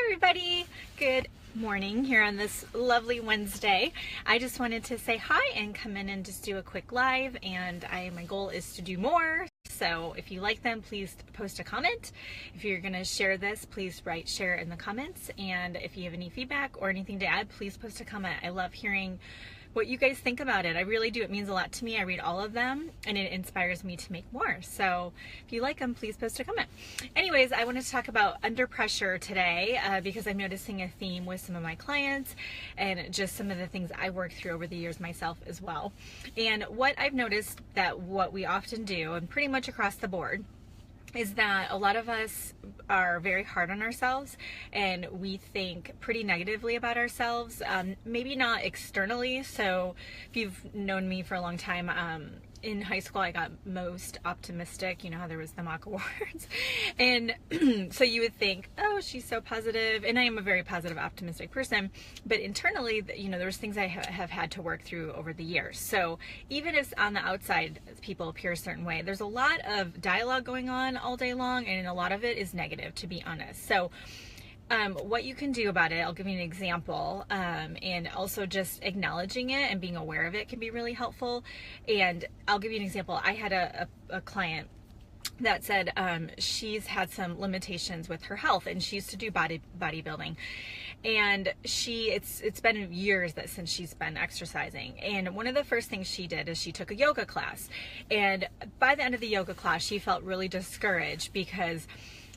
everybody. Good morning here on this lovely Wednesday. I just wanted to say hi and come in and just do a quick live, and my goal is to do more. So if you like them, please post a comment. If you're going to share this, please write share in the comments, and if you have any feedback or anything to add, please post a comment. I love hearing what you guys think about it. I really do. It means a lot to me. I read all of them and it inspires me to make more. So if you like them, please post a comment. Anyways, I wanted to talk about under pressure today because I'm noticing a theme with some of my clients and just some of the things I worked through over the years myself as well. And what I've noticed that what we often do, and pretty much across the board, is that a lot of us are very hard on ourselves and we think pretty negatively about ourselves, maybe not externally. So if you've known me for a long time, in high school I got most optimistic. You know how there was the mock awards, and so you would think, oh, she's so positive, and I am a very positive, optimistic person, but internally, you know, there's things I have had to work through over the years. So even if on the outside people appear a certain way, there's a lot of dialogue going on all day long, and a lot of it is negative, to be honest. So what you can do about it, I'll give you an example, and also just acknowledging it and being aware of it can be really helpful. And I'll give you an example. I had a client that said she's had some limitations with her health, and she used to do bodybuilding, and it's been years since she's been exercising. And one of the first things she did is she took a yoga class, and by the end of the yoga class she felt really discouraged because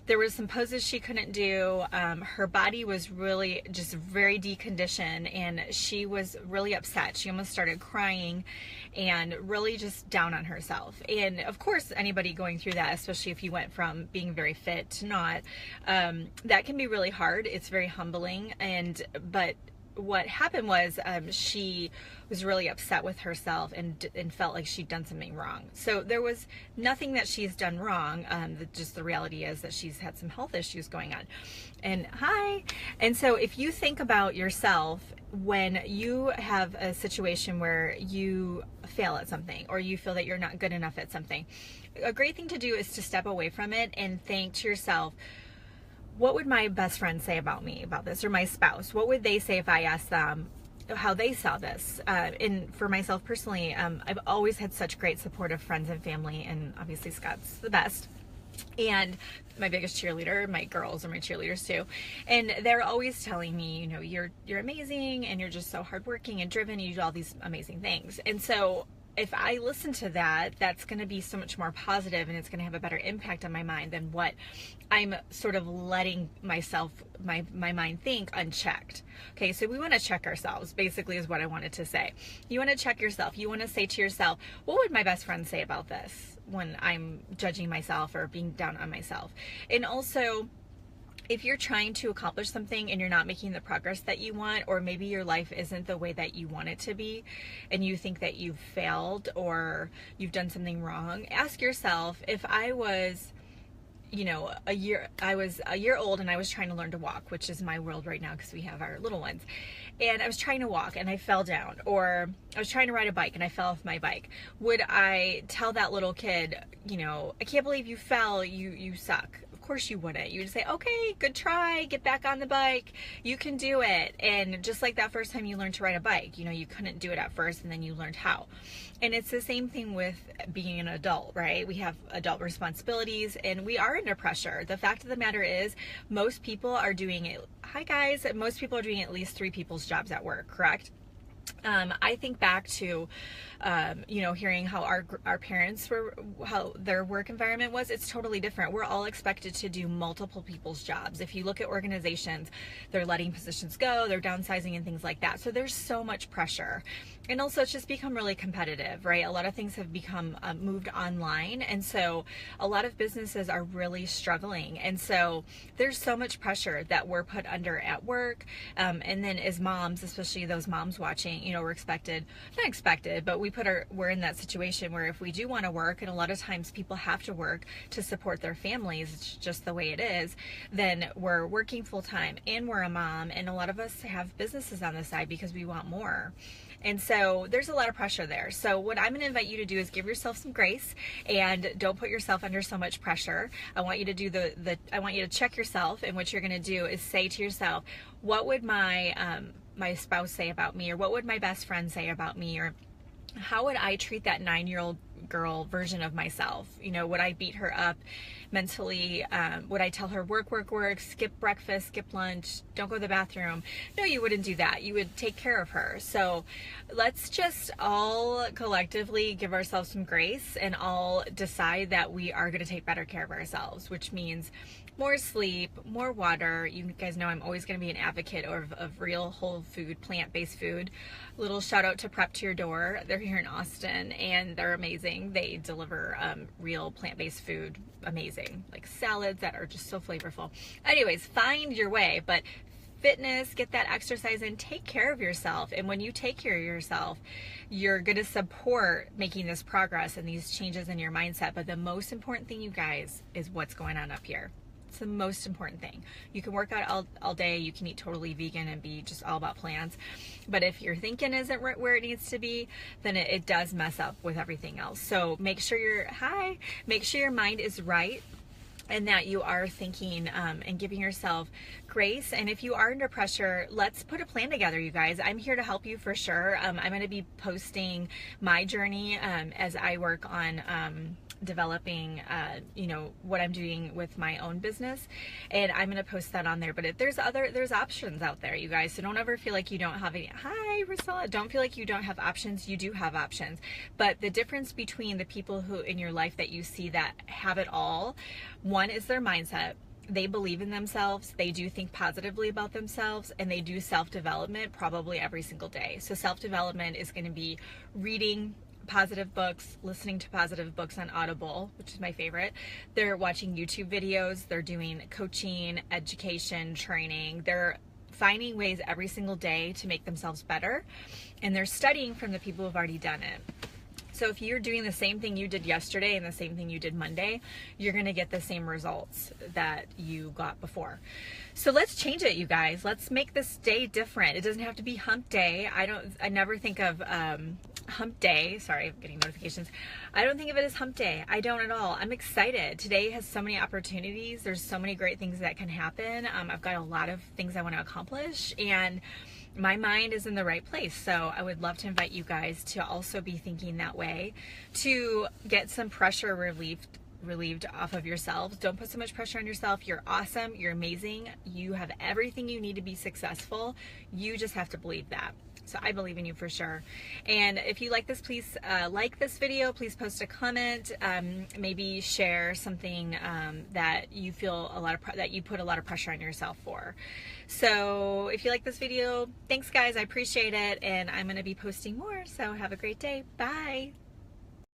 there was some poses she couldn't do. Her body was really just very deconditioned, and she was really upset. She almost started crying and really just down on herself. And of course, anybody going through that, especially if you went from being very fit to not, that can be really hard. It's very humbling. But what happened was she was really upset with herself and felt like she'd done something wrong. So there was nothing that she's done wrong. Just the reality is that she's had some health issues going on. And so if you think about yourself when you have a situation where you fail at something or you feel that you're not good enough at something, a great thing to do is to step away from it and think to yourself, what would my best friend say about me about this, or my spouse? What would they say if I asked them how they saw this? And for myself personally, I've always had such great supportive friends and family, and obviously Scott's the best. And my biggest cheerleader, my girls are my cheerleaders too. And they're always telling me, you know, you're amazing, and you're just so hardworking and driven, and you do all these amazing things. And so if I listen to that, that's going to be so much more positive, and it's going to have a better impact on my mind than what I'm sort of letting myself, my mind think unchecked. Okay, so we want to check ourselves, basically, is what I wanted to say. You want to check yourself. You want to say to yourself, what would my best friend say about this when I'm judging myself or being down on myself? And also, if you're trying to accomplish something and you're not making the progress that you want, or maybe your life isn't the way that you want it to be, and you think that you've failed or you've done something wrong, ask yourself, if I was, you know, I was a year old and I was trying to learn to walk, which is my world right now because we have our little ones, and I was trying to walk and I fell down, or I was trying to ride a bike and I fell off my bike, would I tell that little kid, you know, I can't believe you fell, you suck? Of course you wouldn't. You would say, okay, good try, get back on the bike, you can do it. And just like that first time you learned to ride a bike, you know, you couldn't do it at first and then you learned how. And it's the same thing with being an adult, right? We have adult responsibilities and we are under pressure. The fact of the matter is, most people are doing it. Hi guys, most people are doing at least 3 people's jobs at work, correct? I think back to, you know, hearing how our parents were, how their work environment was. It's totally different. We're all expected to do multiple people's jobs. If you look at organizations, they're letting positions go, they're downsizing and things like that. So there's so much pressure. And also it's just become really competitive, right? A lot of things have become moved online. And so a lot of businesses are really struggling. And so there's so much pressure that we're put under at work. And then as moms, especially those moms watching, teaching, you know, we're expected, not expected, but we're in that situation where if we do want to work, and a lot of times people have to work to support their families, it's just the way it is, then we're working full time and we're a mom, and a lot of us have businesses on the side because we want more. And so there's a lot of pressure there. So what I'm going to invite you to do is give yourself some grace and don't put yourself under so much pressure. I want you to do I want you to check yourself, and what you're going to do is say to yourself, what would my spouse say about me, or what would my best friend say about me, or how would I treat that 9-year-old girl version of myself? You know, would I beat her up mentally? Would I tell her work, work, work, skip breakfast, skip lunch, don't go to the bathroom? No, you wouldn't do that. You would take care of her. So let's just all collectively give ourselves some grace and all decide that we are going to take better care of ourselves, which means more sleep, more water. You guys know I'm always going to be an advocate of real whole food, plant-based food. Little shout out to Prep to Your Door. They're here in Austin and they're amazing. They deliver real plant-based food, amazing, like salads that are just so flavorful. Anyways, find your way, but fitness, get that exercise in, take care of yourself. And when you take care of yourself, you're going to support making this progress and these changes in your mindset. But the most important thing, you guys, is what's going on up here. It's the most important thing. You can work out all day, you can eat totally vegan and be just all about plants, but if your thinking isn't where it needs to be, then it does mess up with everything else. So make sure your mind is right, and that you are thinking and giving yourself grace. And if you are under pressure, let's put a plan together, you guys. I'm here to help you for sure. I'm going to be posting my journey as I work on developing you know, what I'm doing with my own business, and I'm going to post that on there. But there's options out there, you guys, so don't ever feel like you don't have any. Hi Priscilla. Don't feel like you don't have options. You do have options. But the difference between the people who in your life that you see that have it all, one is their mindset. They believe in themselves, they do think positively about themselves, and they do self-development probably every single day. So self-development is going to be reading positive books, listening to positive books on Audible, which is my favorite. They're watching YouTube videos, they're doing coaching, education, training. They're finding ways every single day to make themselves better, and they're studying from the people who've already done it. So if you're doing the same thing you did yesterday and the same thing you did Monday, you're going to get the same results that you got before. So let's change it, you guys. Let's make this day different. It doesn't have to be hump day. I never think of hump day. Sorry, I'm getting notifications. I don't think of it as hump day. I don't at all. I'm excited. Today has so many opportunities. There's so many great things that can happen. I've got a lot of things I want to accomplish, and my mind is in the right place. So I would love to invite you guys to also be thinking that way, to get some pressure relieved off of yourselves. Don't put so much pressure on yourself. You're awesome. You're amazing. You have everything you need to be successful. You just have to believe that. So I believe in you for sure. And if you like this, please like this video. Please post a comment. Maybe share something that you feel that you put a lot of pressure on yourself for. So if you like this video, thanks guys. I appreciate it. And I'm going to be posting more. So have a great day. Bye.